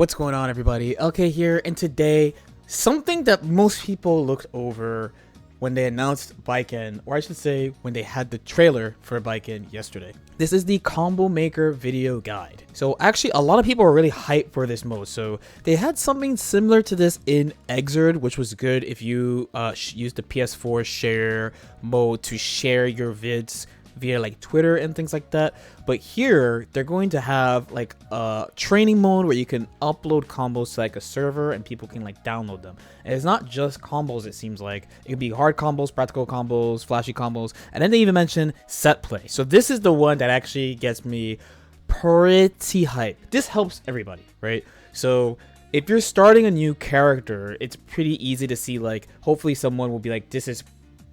What's going on, everybody? LK here, and today, something that most people looked over when they announced Baiken, or I should say, when they had the trailer for Baiken yesterday. This is the Combo Maker video guide. So actually, a lot of people are really hyped for this mode. So they had something similar to this in Xrd, which was good if you use the PS4 share mode to share your vids via like Twitter and things like that. But here they're going to have like a training mode where you can upload combos to like a server and people can like download them. And it's not just combos, it seems like it could be hard combos, practical combos, flashy combos, and then they even mention set play. So this is the one that actually gets me pretty hyped. This helps everybody, right? So if you're starting a new character, it's pretty easy to see, like, hopefully someone will be like, this is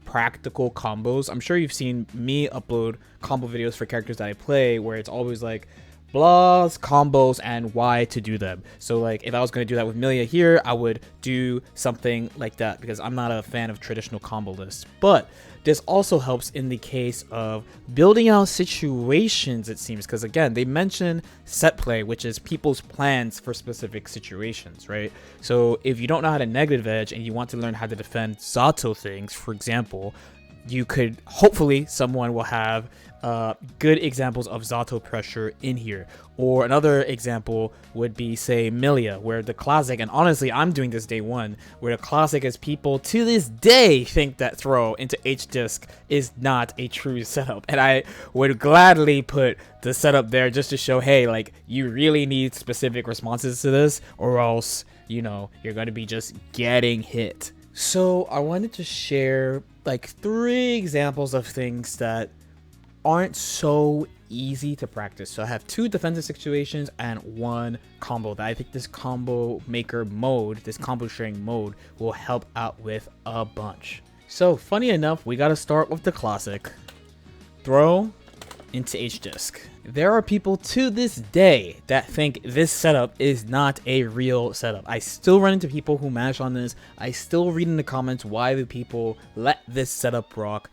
practical combos. I'm sure you've seen me upload combo videos for characters that I play where it's always like blahs, combos, and why to do them. So like if I was going to do that with Milia here, I would do something like that because I'm not a fan of traditional combo lists. But this also helps in the case of building out situations, it seems, because again, they mention set play, which is people's plans for specific situations, right? So if you don't know how to negative edge and you want to learn how to defend Zato things, for example, you could, hopefully someone will have good examples of Zato pressure in here. Or another example would be, say, Milia, where the classic, and honestly I'm doing this day one, where the classic is people to this day think that throw into H-disc is not a true setup. And I would gladly put the setup there just to show, hey, like, you really need specific responses to this, or else, you know, you're going to be just getting hit. So I wanted to share like 3 examples of things that aren't so easy to practice. So I have 2 defensive situations and 1 combo that I think this combo maker mode, this combo sharing mode, will help out with a bunch. So funny enough, we got to start with the classic throw into H-disc. There are people to this day that think this setup is not a real setup. I still run into people who mash on this. I still read in the comments why do people let this setup rock.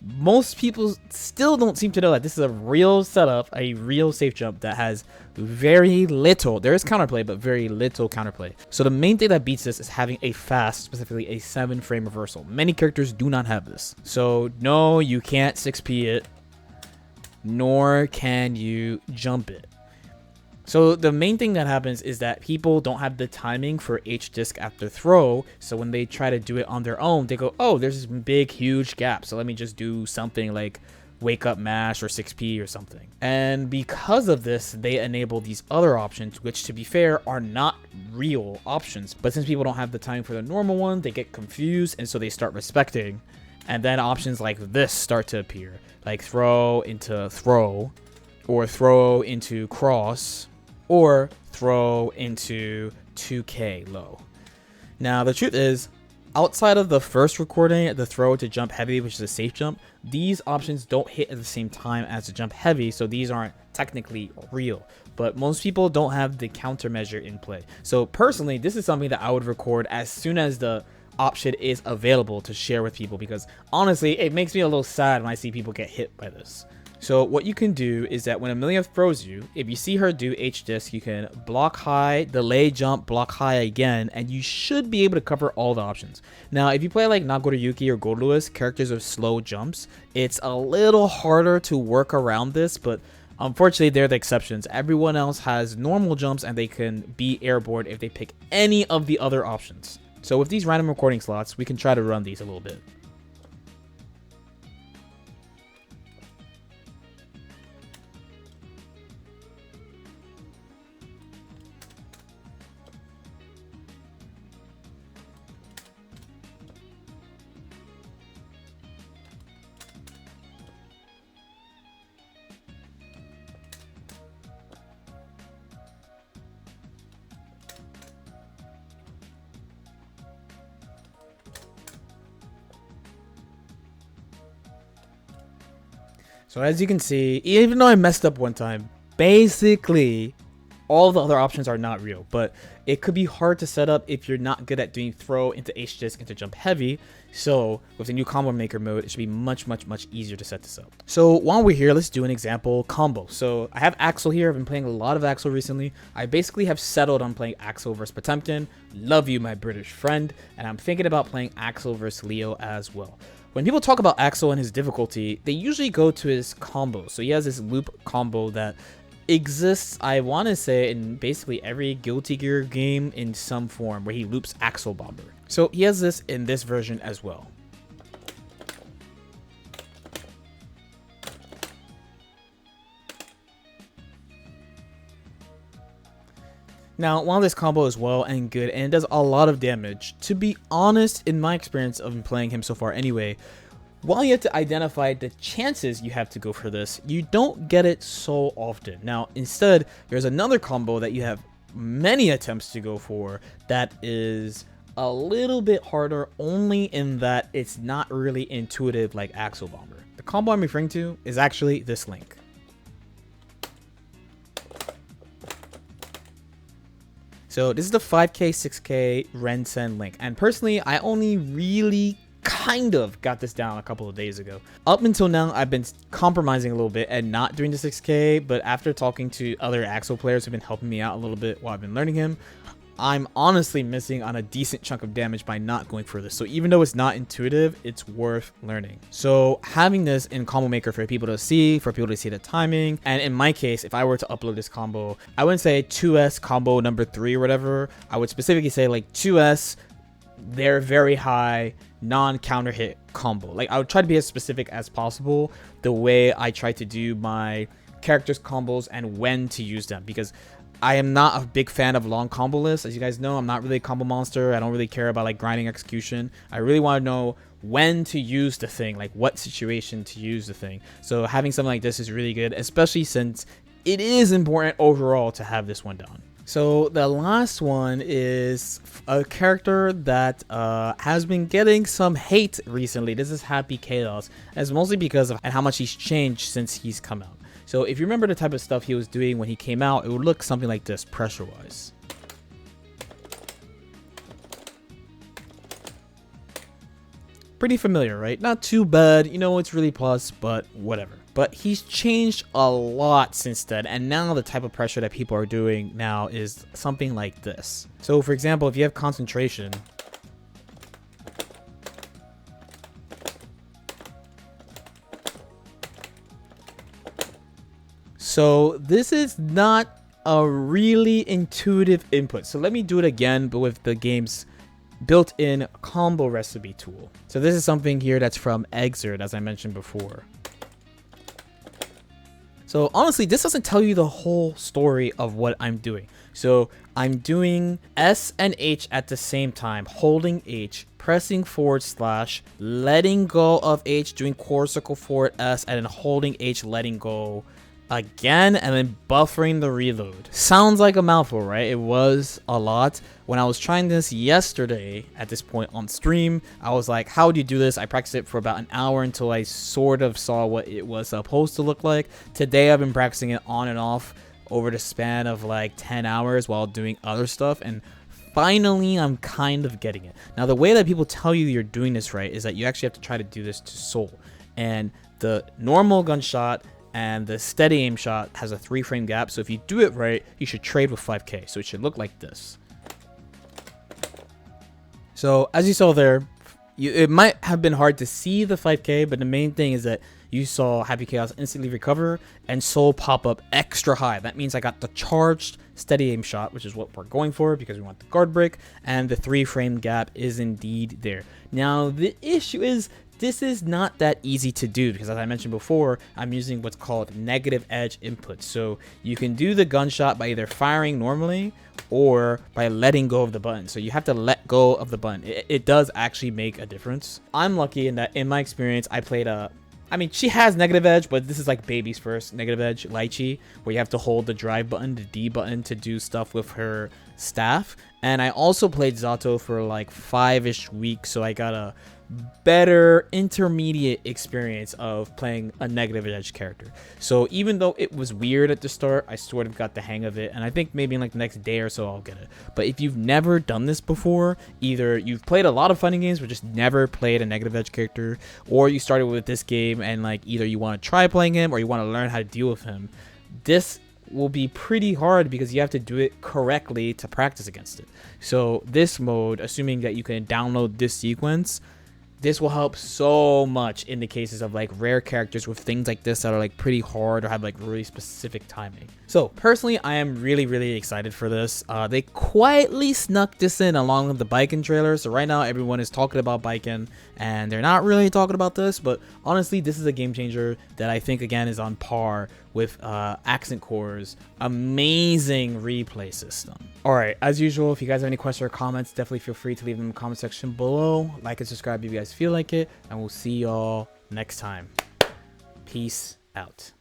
Most people still don't seem to know that this is a real setup, a real safe jump that has very little, there is counterplay, but very little counterplay. So the main thing that beats this is having a fast, specifically a 7-frame reversal. Many characters do not have this. So no, you can't 6P it, nor can you jump it. So the main thing that happens is that people don't have the timing for H-disc after throw, so when they try to do it on their own, they go, oh, there's this big, huge gap, so let me just do something like wake up mash or 6P or something. And because of this, they enable these other options, which, to be fair, are not real options. But since people don't have the time for the normal one, they get confused, and so they start respecting. And then options like this start to appear, like throw into throw, or throw into cross, or throw into 2K low. Now, the truth is, outside of the first recording, the throw to jump heavy, which is a safe jump, these options don't hit at the same time as the jump heavy, so these aren't technically real. But most people don't have the countermeasure in play. So personally, this is something that I would record as soon as the option is available to share with people, because honestly, it makes me a little sad when I see people get hit by this. So what you can do is that when Amelia throws you, if you see her do H-disc, you can block high, delay jump, block high again, and you should be able to cover all the options. Now, if you play like Nagoriyuki or Gold Lewis, characters with slow jumps, it's a little harder to work around this, but unfortunately, they're the exceptions. Everyone else has normal jumps and they can be airborne if they pick any of the other options. So with these random recording slots, we can try to run these a little bit. So as you can see, even though I messed up one time, basically All the other options are not real, but it could be hard to set up if you're not good at doing throw into H disc into jump heavy. So with the new combo maker mode, it should be much easier to set this up. So while we're here, let's do an example combo. So I have Axel here. I've been playing a lot of Axel recently. I basically have settled on playing Axel versus Potemkin. Love you, my British friend. And I'm thinking about playing Axel versus Leo as well. When people talk about Axel and his difficulty, they usually go to his combo. So he has this loop combo that exists, I want to say, in basically every Guilty Gear game in some form, where he loops Axel Bomber. So he has this in this version as well. Now, while this combo is well and good and it does a lot of damage, to be honest, in my experience of playing him so far anyway, while you have to identify the chances you have to go for this, you don't get it so often. Now, instead, there's another combo that you have many attempts to go for that is a little bit harder, only in that it's not really intuitive like Axel Bomber. The combo I'm referring to is actually this link. So this is the 5k, 6k Ren-Sen link. And personally, I only really kind of got this down a couple of days ago. Up until now, I've been compromising a little bit and not doing the 6k, but after talking to other Axel players who've been helping me out a little bit while I've been learning him, I'm honestly missing on a decent chunk of damage by not going for this. So even though it's not intuitive, it's worth learning. So having this in combo maker for people to see the timing, and in my case, if I were to upload this combo, I wouldn't say 2S combo number 3 or whatever. I would specifically say like 2S, they're very high non-counter hit combo. Like, I would try to be as specific as possible the way I try to do my characters combos and when to use them, because I am not a big fan of long combo lists. As you guys know, I'm not really a combo monster. I don't really care about like grinding execution. I really want to know when to use the thing, like what situation to use the thing. So having something like this is really good, especially since it is important overall to have this one down. So the last one is a character that has been getting some hate recently. This is Happy Chaos, and it's mostly because of how much he's changed since he's come out. So if you remember the type of stuff he was doing when he came out, it would look something like this pressure-wise. Pretty familiar, right? Not too bad. You know, it's really plus, but whatever. But he's changed a lot since then, and now the type of pressure that people are doing now is something like this. So for example, if you have concentration, so this is not a really intuitive input. So let me do it again, but with the game's built-in combo recipe tool. So this is something here that's from Exert, as I mentioned before. So honestly, this doesn't tell you the whole story of what I'm doing. So I'm doing S and H at the same time, holding H, pressing /, letting go of H, doing quarter circle forward S, and then holding H, letting go again, and then buffering the reload. Sounds like a mouthful, right? It was a lot. When I was trying this yesterday at this point on stream, I was like, how do you do this? I practiced it for about an hour until I sort of saw what it was supposed to look like. Today I've been practicing it on and off over the span of like 10 hours while doing other stuff, and finally I'm kind of getting it. Now the way that people tell you you're doing this right is that you actually have to try to do this to soul, and the normal gunshot and the steady aim shot has a 3-frame gap. So if you do it right, you should trade with 5k. So it should look like this. So as you saw there, it might have been hard to see the 5k, but the main thing is that you saw Happy Chaos instantly recover and soul pop up extra high. That means I got the charged steady aim shot, which is what we're going for because we want the guard break, and the 3-frame gap is indeed there. Now the issue is, this is not that easy to do because, as I mentioned before, I'm using what's called negative edge input. So you can do the gunshot by either firing normally or by letting go of the button. So you have to let go of the button. It does actually make a difference. I'm lucky in that, in my experience, I played I mean, she has negative edge, but this is like baby's first negative edge, Lychee, where you have to hold the drive button, the D button, to do stuff with her staff. And I also played Zato for like 5-ish weeks, so I got a better intermediate experience of playing a negative edge character. So even though it was weird at the start, I sort of got the hang of it, and I think maybe in like the next day or so I'll get it. But if you've never done this before, either you've played a lot of fighting games but just never played a negative edge character, or you started with this game and like either you want to try playing him or you want to learn how to deal with him, this will be pretty hard because you have to do it correctly to practice against it. So this mode, assuming that you can download this sequence, this will help so much in the cases of like rare characters with things like this that are like pretty hard or have like really specific timing. So personally, I am really excited for this. They quietly snuck this in along with the Baiken trailer. So right now everyone is talking about Baiken and they're not really talking about this, but honestly, this is a game changer that I think again is on par with Accent Core's amazing replay system. Alright, as usual, if you guys have any questions or comments, definitely feel free to leave them in the comment section below. Like and subscribe if you guys feel like it, and we'll see y'all next time. Peace out.